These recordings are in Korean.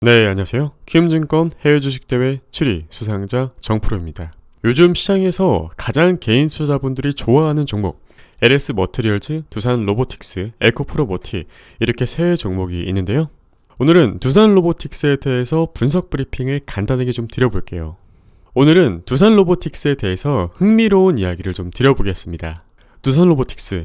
네, 안녕하세요. 키움증권 해외주식대회 7위 수상자 정프로입니다. 요즘 시장에서 가장 개인 투자자분들이 좋아하는 종목 LS 머티리얼즈, 두산 로보틱스, 에코프로 모티 이렇게 세 종목이 있는데요. 오늘은 두산 로보틱스에 대해서 분석 브리핑을 간단하게 좀 드려볼게요. 오늘은 두산 로보틱스에 대해서 흥미로운 이야기를 좀 드려보겠습니다. 두산 로보틱스,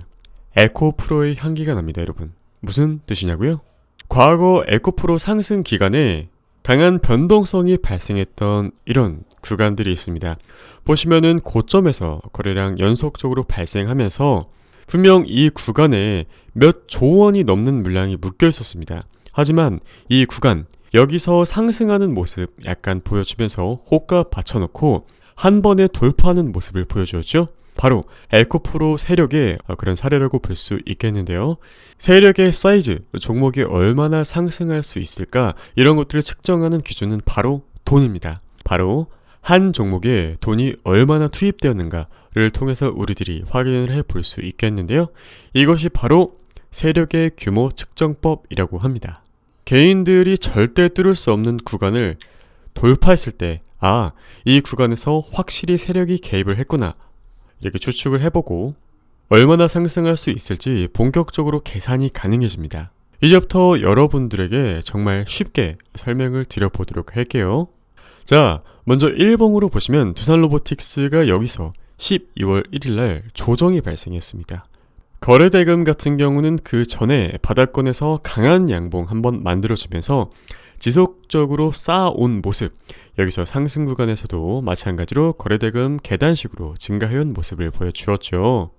에코프로의 향기가 납니다, 여러분. 무슨 뜻이냐고요? 과거 에코프로 상승 기간에 강한 변동성이 발생했던 이런 구간들이 있습니다. 보시면은 고점에서 거래량 연속적으로 발생하면서 분명 이 구간에 몇 조 원이 넘는 물량이 묶여 있었습니다. 하지만 이 구간, 여기서 상승하는 모습 약간 보여주면서 호가 받쳐놓고 한 번에 돌파하는 모습을 보여주었죠. 바로 에코프로 세력의 그런 사례라고 볼 수 있겠는데요. 세력의 사이즈, 종목이 얼마나 상승할 수 있을까, 이런 것들을 측정하는 기준은 바로 돈입니다. 바로 한 종목에 돈이 얼마나 투입되었는가를 통해서 우리들이 확인을 해볼 수 있겠는데요. 이것이 바로 세력의 규모 측정법이라고 합니다. 개인들이 절대 뚫을 수 없는 구간을 돌파했을 때, 이 구간에서 확실히 세력이 개입을 했구나, 이렇게 추측을 해보고 얼마나 상승할 수 있을지 본격적으로 계산이 가능해집니다. 이제부터 여러분들에게 정말 쉽게 설명을 드려보도록 할게요. 자, 먼저 1봉으로 보시면 두산 로보틱스가 여기서 12월 1일날 조정이 발생했습니다. 거래대금 같은 경우는 그 전에 바닥권에서 강한 양봉 한번 만들어주면서 지속적으로 쌓아온 모습, 여기서 상승 구간에서도 마찬가지로 거래대금 계단식으로 증가해온 모습을 보여주었죠.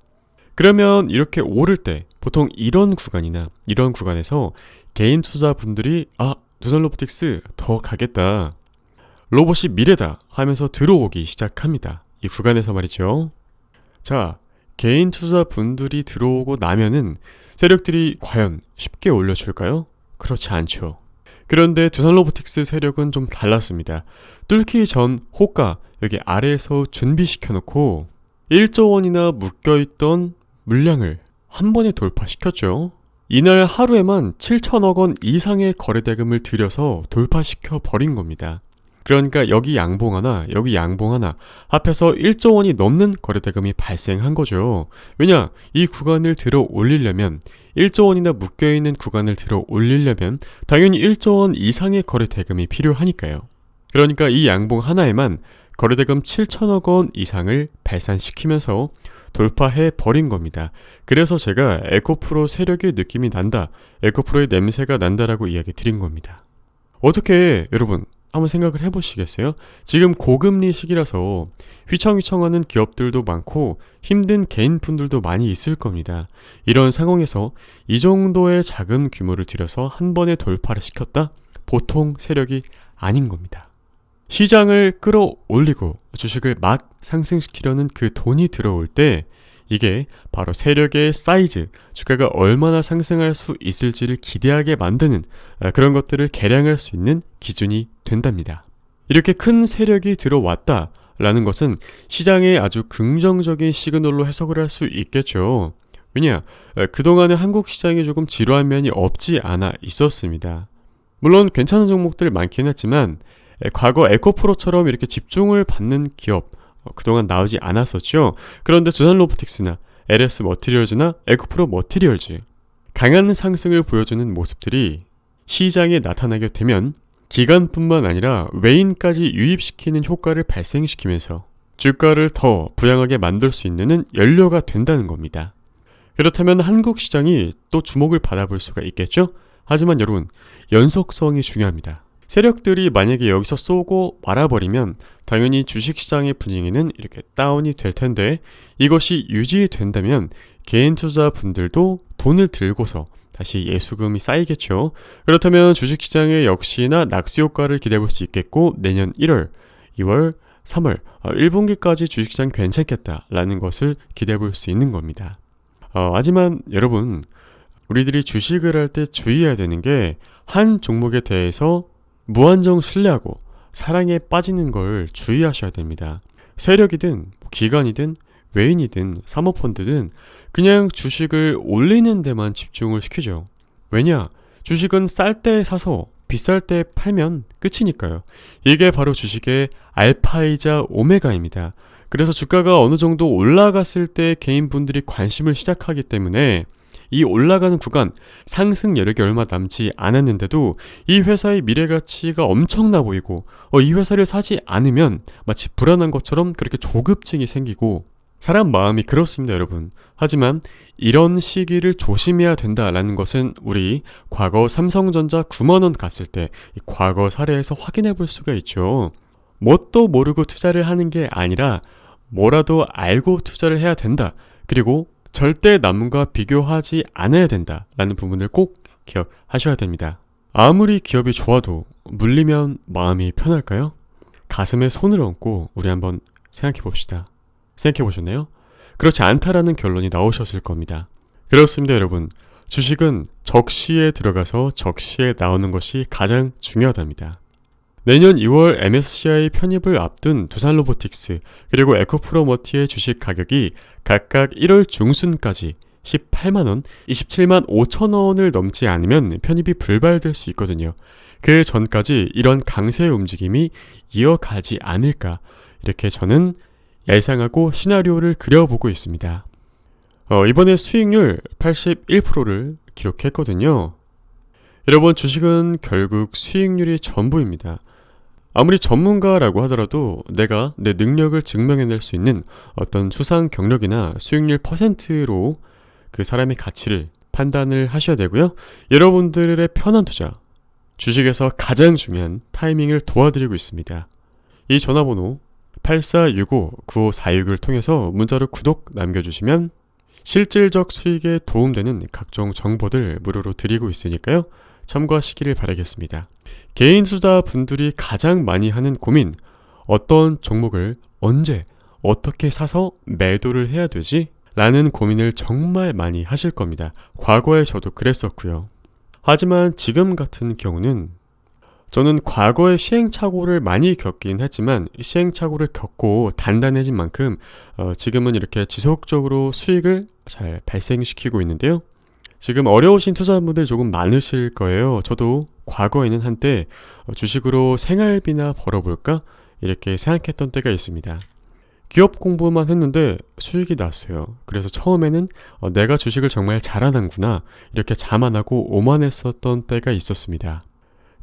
그러면 이렇게 오를 때 보통 이런 구간이나 이런 구간에서 개인 투자분들이 두산 로보틱스 더 가겠다, 로봇이 미래다 하면서 들어오기 시작합니다. 이 구간에서 말이죠. 자, 개인 투자분들이 들어오고 나면은 세력들이 과연 쉽게 올려줄까요? 그렇지 않죠. 그런데 두산 로보틱스 세력은 좀 달랐습니다. 뚫기 전 호가 여기 아래에서 준비시켜놓고 1조 원이나 묶여있던 물량을 한 번에 돌파시켰죠. 이날 하루에만 7천억 원 이상의 거래대금을 들여서 돌파시켜 버린 겁니다. 그러니까 여기 양봉 하나, 여기 양봉 하나 합해서 1조 원이 넘는 거래대금이 발생한 거죠. 왜냐? 이 구간을 들어 올리려면 1조 원이나 묶여있는 구간을 들어 올리려면 당연히 1조 원 이상의 거래대금이 필요하니까요. 그러니까 이 양봉 하나에만 거래대금 7천억 원 이상을 발산시키면서 돌파해 버린 겁니다. 그래서 제가 에코프로 세력의 느낌이 난다, 에코프로의 냄새가 난다라고 이야기 드린 겁니다. 어떻게 여러분 한번 생각을 해보시겠어요? 지금 고금리 시기라서 휘청휘청하는 기업들도 많고 힘든 개인분들도 많이 있을 겁니다. 이런 상황에서 이 정도의 작은 규모를 들여서 한 번에 돌파를 시켰다? 보통 세력이 아닌 겁니다. 시장을 끌어올리고 주식을 막 상승시키려는 그 돈이 들어올 때 이게 바로 세력의 사이즈, 주가가 얼마나 상승할 수 있을지를 기대하게 만드는 그런 것들을 계량할 수 있는 기준이 된답니다. 이렇게 큰 세력이 들어왔다라는 것은 시장의 아주 긍정적인 시그널로 해석을 할 수 있겠죠. 왜냐? 그동안에 한국 시장이 조금 지루한 면이 없지 않아 있었습니다. 물론 괜찮은 종목들 많긴 했지만 과거 에코프로처럼 이렇게 집중을 받는 기업 그동안 나오지 않았었죠. 그런데 두산 로보틱스나 LS 머티리얼즈나 에코프로 머티리얼즈, 강한 상승을 보여주는 모습들이 시장에 나타나게 되면 기관뿐만 아니라 외인까지 유입시키는 효과를 발생시키면서 주가를 더 부양하게 만들 수 있는 연료가 된다는 겁니다. 그렇다면 한국 시장이 또 주목을 받아볼 수가 있겠죠? 하지만 여러분, 연속성이 중요합니다. 세력들이 만약에 여기서 쏘고 말아버리면 당연히 주식시장의 분위기는 이렇게 다운이 될 텐데, 이것이 유지된다면 개인 투자분들도 돈을 들고서 다시 예수금이 쌓이겠죠. 그렇다면 주식시장에 역시나 낙수효과를 기대해볼 수 있겠고, 내년 1월, 2월, 3월 1분기까지 주식시장 괜찮겠다라는 것을 기대해볼 수 있는 겁니다. 하지만 여러분, 우리들이 주식을 할 때 주의해야 되는 게 한 종목에 대해서 무한정 신뢰하고 사랑에 빠지는 걸 주의하셔야 됩니다. 세력이든 기관이든 외인이든 사모펀드든 그냥 주식을 올리는 데만 집중을 시키죠. 왜냐? 주식은 쌀 때 사서 비쌀 때 팔면 끝이니까요. 이게 바로 주식의 알파이자 오메가입니다. 그래서 주가가 어느 정도 올라갔을 때 개인분들이 관심을 시작하기 때문에 이 올라가는 구간, 상승 여력이 얼마 남지 않았는데도 이 회사의 미래 가치가 엄청나 보이고 이 회사를 사지 않으면 마치 불안한 것처럼 그렇게 조급증이 생기고, 사람 마음이 그렇습니다, 여러분. 하지만 이런 시기를 조심해야 된다라는 것은 우리 과거 삼성전자 9만원 갔을 때 이 과거 사례에서 확인해 볼 수가 있죠. 뭣도 모르고 투자를 하는 게 아니라 뭐라도 알고 투자를 해야 된다. 그리고 절대 남과 비교하지 않아야 된다라는 부분을 꼭 기억하셔야 됩니다. 아무리 기업이 좋아도 물리면 마음이 편할까요? 가슴에 손을 얹고 우리 한번 생각해 봅시다. 생각해 보셨나요? 그렇지 않다라는 결론이 나오셨을 겁니다. 그렇습니다, 여러분. 주식은 적시에 들어가서 적시에 나오는 것이 가장 중요하답니다. 내년 2월 MSCI 편입을 앞둔 두산로보틱스 그리고 에코프로머티의 주식 가격이 각각 1월 중순까지 18만원, 27만 5천원을 넘지 않으면 편입이 불발될 수 있거든요. 그 전까지 이런 강세의 움직임이 이어가지 않을까, 이렇게 저는 예상하고 시나리오를 그려보고 있습니다. 이번에 수익률 81%를 기록했거든요. 여러분, 주식은 결국 수익률이 전부입니다. 아무리 전문가라고 하더라도 내가 내 능력을 증명해낼 수 있는 어떤 수상 경력이나 수익률 퍼센트로 그 사람의 가치를 판단을 하셔야 되고요. 여러분들의 편한 투자, 주식에서 가장 중요한 타이밍을 도와드리고 있습니다. 이 전화번호 8465-9546을 통해서 문자로 구독 남겨주시면 실질적 수익에 도움되는 각종 정보들 무료로 드리고 있으니까요. 참고하시기를 바라겠습니다. 개인 투자분들이 가장 많이 하는 고민, 어떤 종목을 언제 어떻게 사서 매도를 해야 되지? 라는 고민을 정말 많이 하실 겁니다. 과거에 저도 그랬었고요. 하지만 지금 같은 경우는 저는 과거에 시행착오를 많이 겪긴 했지만 시행착오를 겪고 단단해진 만큼 지금은 이렇게 지속적으로 수익을 잘 발생시키고 있는데요. 지금 어려우신 투자분들 조금 많으실 거예요. 저도 과거에는 한때 주식으로 생활비나 벌어볼까? 이렇게 생각했던 때가 있습니다. 기업 공부만 했는데 수익이 났어요. 그래서 처음에는 내가 주식을 정말 잘하는구나, 이렇게 자만하고 오만했었던 때가 있었습니다.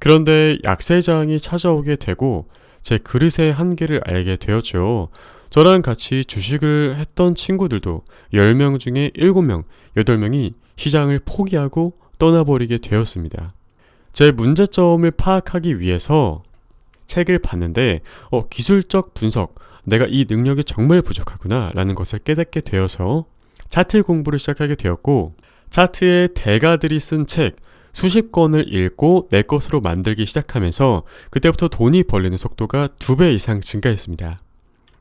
그런데 약세장이 찾아오게 되고 제 그릇의 한계를 알게 되었죠. 저랑 같이 주식을 했던 친구들도 10명 중에 7명, 8명이 시장을 포기하고 떠나버리게 되었습니다. 제 문제점을 파악하기 위해서 책을 봤는데 기술적 분석, 내가 이 능력이 정말 부족하구나 라는 것을 깨닫게 되어서 차트 공부를 시작하게 되었고, 차트의 대가들이 쓴 책 수십 권을 읽고 내 것으로 만들기 시작하면서 그때부터 돈이 벌리는 속도가 2배 이상 증가했습니다.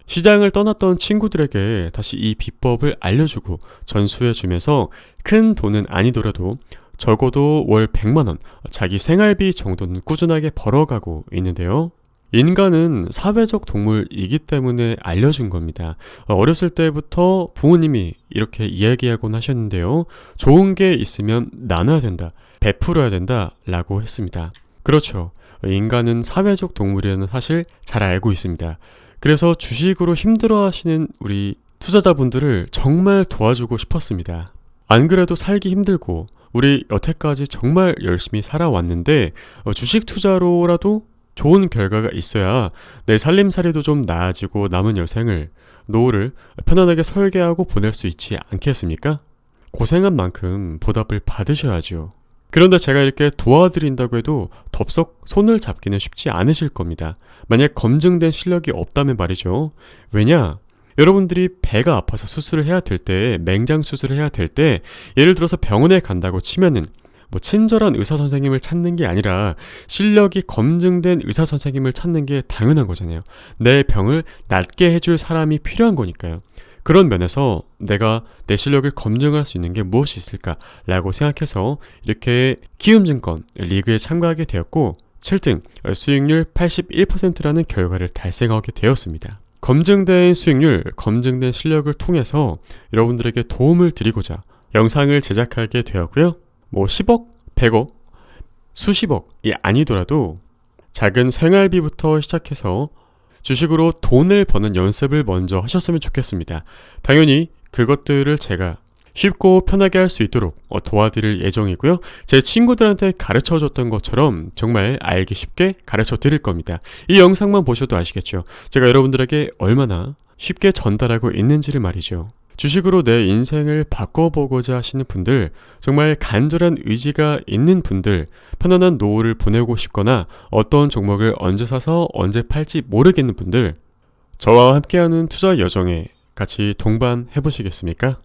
시장을 떠났던 친구들에게 다시 이 비법을 알려주고 전수해주면서 큰 돈은 아니더라도 적어도 월 100만원, 자기 생활비 정도는 꾸준하게 벌어가고 있는데요. 인간은 사회적 동물이기 때문에 알려준 겁니다. 어렸을 때부터 부모님이 이렇게 이야기하곤 하셨는데요. 좋은 게 있으면 나눠야 된다, 베풀어야 된다 라고 했습니다. 그렇죠. 인간은 사회적 동물이라는 사실 잘 알고 있습니다. 그래서 주식으로 힘들어하시는 우리 투자자분들을 정말 도와주고 싶었습니다. 안 그래도 살기 힘들고 우리 여태까지 정말 열심히 살아왔는데 주식 투자로라도 좋은 결과가 있어야 내 살림살이도 좀 나아지고 남은 여생을, 노후를 편안하게 설계하고 보낼 수 있지 않겠습니까? 고생한 만큼 보답을 받으셔야죠. 그런데 제가 이렇게 도와드린다고 해도 덥석 손을 잡기는 쉽지 않으실 겁니다. 만약 검증된 실력이 없다면 말이죠. 왜냐? 여러분들이 배가 아파서 수술을 해야 될 때, 맹장 수술을 해야 될 때, 예를 들어서 병원에 간다고 치면은 친절한 의사 선생님을 찾는 게 아니라 실력이 검증된 의사 선생님을 찾는 게 당연한 거잖아요. 내 병을 낫게 해줄 사람이 필요한 거니까요. 그런 면에서 내가 내 실력을 검증할 수 있는 게 무엇이 있을까라고 생각해서 이렇게 키움증권 리그에 참가하게 되었고 7등, 수익률 81%라는 결과를 달성하게 되었습니다. 검증된 수익률, 검증된 실력을 통해서 여러분들에게 도움을 드리고자 영상을 제작하게 되었고요. 10억, 100억, 수십억이 아니더라도 작은 생활비부터 시작해서 주식으로 돈을 버는 연습을 먼저 하셨으면 좋겠습니다. 당연히 그것들을 제가 쉽고 편하게 할 수 있도록 도와드릴 예정이고요. 제 친구들한테 가르쳐줬던 것처럼 정말 알기 쉽게 가르쳐 드릴 겁니다. 이 영상만 보셔도 아시겠죠. 제가 여러분들에게 얼마나 쉽게 전달하고 있는지를 말이죠. 주식으로 내 인생을 바꿔보고자 하시는 분들, 정말 간절한 의지가 있는 분들, 편안한 노후를 보내고 싶거나 어떤 종목을 언제 사서 언제 팔지 모르겠는 분들, 저와 함께하는 투자 여정에 같이 동반해 보시겠습니까?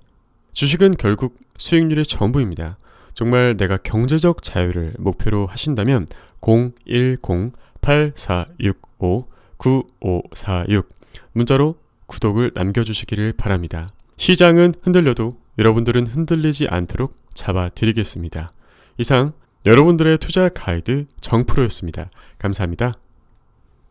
주식은 결국 수익률이 전부입니다. 정말 내가 경제적 자유를 목표로 하신다면 010-8465-9546 문자로 구독을 남겨주시기를 바랍니다. 시장은 흔들려도 여러분들은 흔들리지 않도록 잡아드리겠습니다. 이상 여러분들의 투자 가이드 정프로였습니다. 감사합니다.